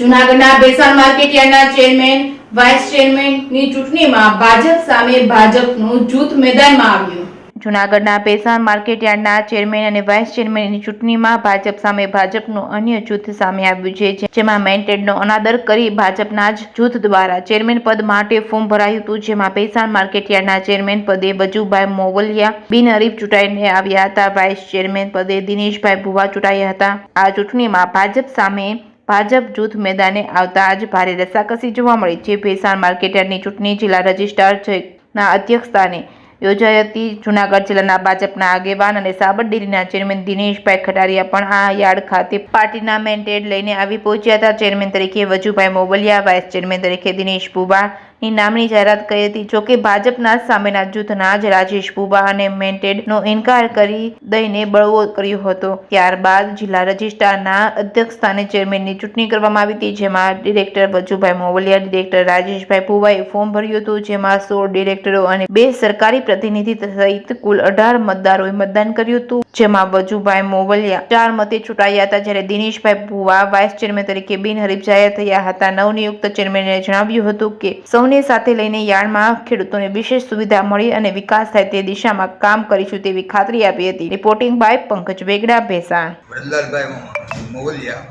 જૂનાગઢના Bhesan માર્કેટયાર્ડના chairman vice ચેરમેનની ચૂંટણીમાં ભાજપ સામે ભાજપનું જૂથ મેદાનમાં આવ્યું। જૂનાગઢના ભેસાણ માર્કેટયાર્ડના ચેરમેન અને વાઇસ ચેરમેનની ચૂંટણીમાં ભાજપ સામે ભાજપનું અન્ય જૂથ સામે આવ્યું છે, જેમાં મેન્ડેટનો અનાદર કરી ભાજપના જ જૂથ દ્વારા ચેરમેન પદ માટે ફોર્મ ભરાયું હતું, જેમાં ભેસાણ માર્કેટયાર્ડના ચેરમેન પદે વજુભાઈ મોવલિયા બિનહરીફ ચૂંટાઈને આવ્યા હતા। વાઇસ ચેરમેન પદે દિનેશભાઈ ભુવા ચૂંટાયા હતા। આ ચૂંટણીમાં ભાજપ સામે ભાજપ જૂથ મેદાને આવતા આજ ભારે રસાકસી જોવા મળી છે। ભેસાણ માર્કેટયાર્ડની ચૂંટણી જિલ્લા રજિસ્ટ્રારના અધ્યક્ષસ્થાને યોજાઈ હતી। જૂનાગઢ જિલ્લાના ભાજપના આગેવાન અને સાબરડેરીના ચેરમેન દિનેશભાઈ ખટારિયા પણ આ યાર્ડ ખાતે પાર્ટીના મેન્ડેટ લઈને આવી પહોંચ્યા હતા। ચેરમેન તરીકે વજુભાઈ મોવલિયા, વાઇસ ચેરમેન તરીકે દિનેશ ભુવાની નામની જાહેરાત કરી હતી। જોકે ભાજપના સામેના જૂથના જ રાજેશ ભુવા અને મેન્ડેટનો ઇનકાર કરી દઈને બળવો કર્યો હતો। ત્યારબાદ જિલ્લા રજિસ્ટ્રારના અધ્યક્ષસ્થાને ચેરમેનની ચૂંટણી કરવામાં આવી હતી, જેમાં ડિરેક્ટર વજુભાઈ મોવલિયા, ડિરેક્ટર રાજેશભાઈ ભુવાએ ફોર્મ ભર્યું હતું, જેમાં 16 ડિરેક્ટરો અને 2 સરકારી પ્રતિનિધિ સહિત કુલ 18 મતદારોએ મતદાન કર્યું હતું, જેમાં વજુભાઈ મોવલિયા 4 મતે ચૂંટાયા હતા, જ્યારે દિનેશભાઈ ભુવા વાઇસ ચેરમેન તરીકે બિનહરીફ જાહેર થયા હતા। નવનિયુક્ત ચેરમેને જણાવ્યું હતું કે સૌને સાથે લઈને યાર્ડમાં ખેડૂતોને વિશેષ સુવિધા મળી અને વિકાસ થાય તે દિશામાં કામ કરીશું તેવી ખાતરી આપી હતી। Reporting by Pankaj Vegada, Bhesan. વરદલાલભાઈ મોવલિયા,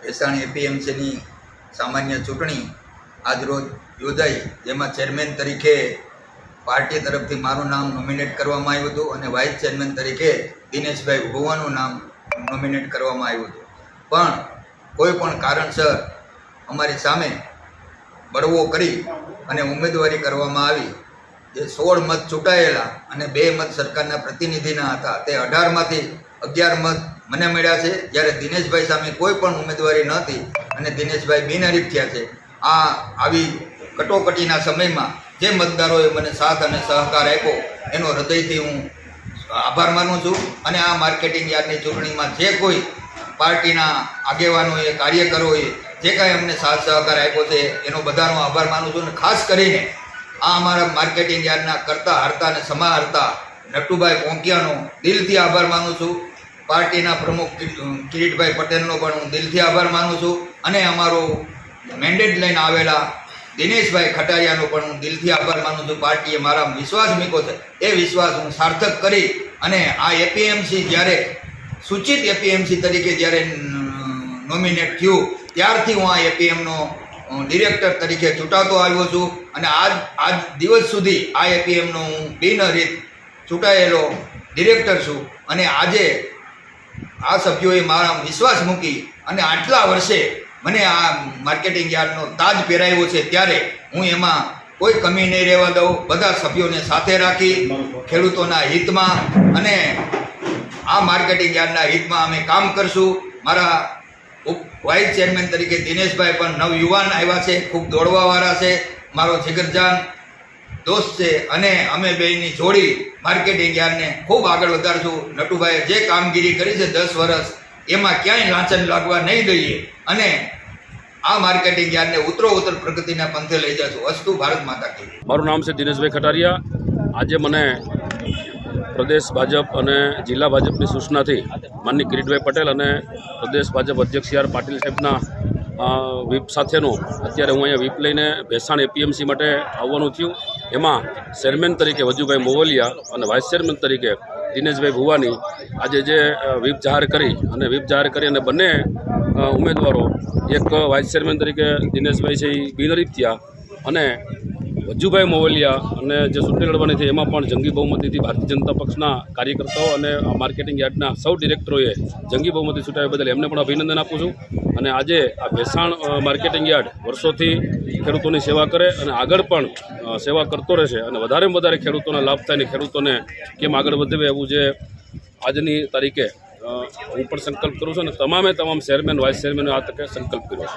ભેસાણ એપીએમસીની સામાન્ય ચૂંટણી આજરોજ યોજાઈ, જેમાં ચેરમેન તરીકે પાર્ટી તરફથી મારું નામ નોમિનેટ કરવામાં આવ્યું હતું અને વાઇસ ચેરમેન તરીકે દિનેશભાઈ ભુવાનું નામ નોમિનેટ કરવામાં આવ્યું હતું, પણ કોઈ પણ કારણસર અમારી સામે બળવો કરી અને ઉમેદવારી કરવામાં આવી। જે 16 મત ચૂંટાયેલા અને 2 મત સરકારના પ્રતિનિધિના હતા, તે 18માંથી 11 મત મને મળ્યા છે, જ્યારે દિનેશભાઈ સામે કોઈ પણ ઉમેદવારી નહોતી અને દિનેશભાઈ બિનહરીફ થયા છે। આવી કટોકટીના સમયમાં જે મતદારોએ મને સાથ અને સહકાર આપ્યો એનો હૃદયથી હું આભાર માનું છું અને આ માર્કેટિંગ યાર્ડની ચૂંટણીમાં જે કોઈ પાર્ટીના આગેવાનોએ, કાર્યકરોએ જે કાંઈ અમને સાથ સહકાર આપ્યો છે એનો બધાનો આભાર માનું છું। અને ખાસ કરીને આ અમારા માર્કેટિંગ યાર્ડના કરતા હરતા અને સમાહર્તા નટુભાઈ પોંકિયાનો દિલથી આભાર માનું છું। પાર્ટીના પ્રમુખ કિરીટભાઈ પટેલનો પણ હું દિલથી આભાર માનું છું અને અમારો મેન્ડેટ લઈને આવેલા દિનેશભાઈ ખટારિયાનો પણ હું દિલથી આભાર માનું છું। પાર્ટીએ મારા વિશ્વાસ મૂક્યો છે, એ વિશ્વાસ હું સાર્થક કરી અને આ એપીએમસી જ્યારે સૂચિત એપીએમસી તરીકે જ્યારે નોમિનેટ થયું ત્યારથી હું આ એપીએમનો ડિરેક્ટર તરીકે ચૂંટાતો આવ્યો છું અને આજ દિવસ સુધી આ એપીએમનો હું બિનહરીફ ચૂંટાયેલો ડિરેક્ટર છું। અને આજે આ સભ્યોએ મારા વિશ્વાસ મૂકી અને આટલા વર્ષે મને આ માર્કેટિંગ યાર્ડનો તાજ પહેરાવ્યો છે, ત્યારે હું એમાં કોઈ કમી નહીં રહેવા દઉં। બધા સભ્યોને સાથે રાખી ખેડૂતોના હિતમાં અને આ માર્કેટિંગ યાર્ડના હિતમાં અમે કામ કરશું। મારા વાઇસ ચેરમેન તરીકે દિનેશભાઈ પણ નવયુવાન આવ્યા છે, ખૂબ દોડવાવાળા છે, મારો જીગરજાન દોસ્ત છે અને અમે બેયની જોડી માર્કેટિંગ યાર્ડને ખૂબ આગળ વધારશું। નટુભાઈએ જે કામગીરી કરી છે 10 વર્ષ, એમાં ક્યાંય લાંચન લાગવા નહીં દઈએ અને આ માર્કેટિંગ યાર્ડને ઉત્તરોત્તર પ્રગતિના પંથે લઈ જશું। અસ્તુ ભારત માતા કી। મારું નામ છે દિનેશભાઈ ખટારિયા। આજે મને પ્રદેશ ભાજપ અને જિલ્લા ભાજપની સૂચનાથી માનની કિરીટભાઈ પટેલ અને પ્રદેશ ભાજપ અધ્યક્ષ સી આર પાટીલ સાહેબના વ્હીપ સાથેનો અત્યારે હું અહીંયા વ્હીપ લઈને ભેસાણ એપીએમસી માટે આવવાનું થયું। એમાં ચેરમેન તરીકે વજુભાઈ મોવલિયા અને વાઇસ ચેરમેન તરીકે દિનેશભાઈ ભુવાની આજે જે વ્હીપ જાહેર કરી અને બંને ઉમેદવારો, એક વાઇસ ચેરમેન તરીકે દિનેશભાઈ છે એ બિનહરીફ થયા અને વજુભાઈ મોવલિયા અને જે ચૂંટણી લડવાની થઈ એમાં પણ જંગી બહુમતીથી ભારતીય જનતા પક્ષના કાર્યકર્તાઓ અને માર્કેટિંગ યાર્ડના સૌ ડિરેક્ટરોએ જંગી બહુમતી ચૂંટાવ્યા બદલ એમને પણ અભિનંદન આપું છું। અને આજે આ ભેસાણ માર્કેટિંગ યાર્ડ વર્ષોથી ખેડૂતોની સેવા કરે અને આગળ પણ સેવા કરતો રહેશે અને વધારેમાં વધારે ખેડૂતોને લાભ થાય અને ખેડૂતોને કેમ આગળ વધે એવું જે આજની તારીખે હું પણ સંકલ્પ કરું છું અને તમામ ચેરમેન, વાઇસ ચેરમેને આ તકે સંકલ્પ કર્યો છે।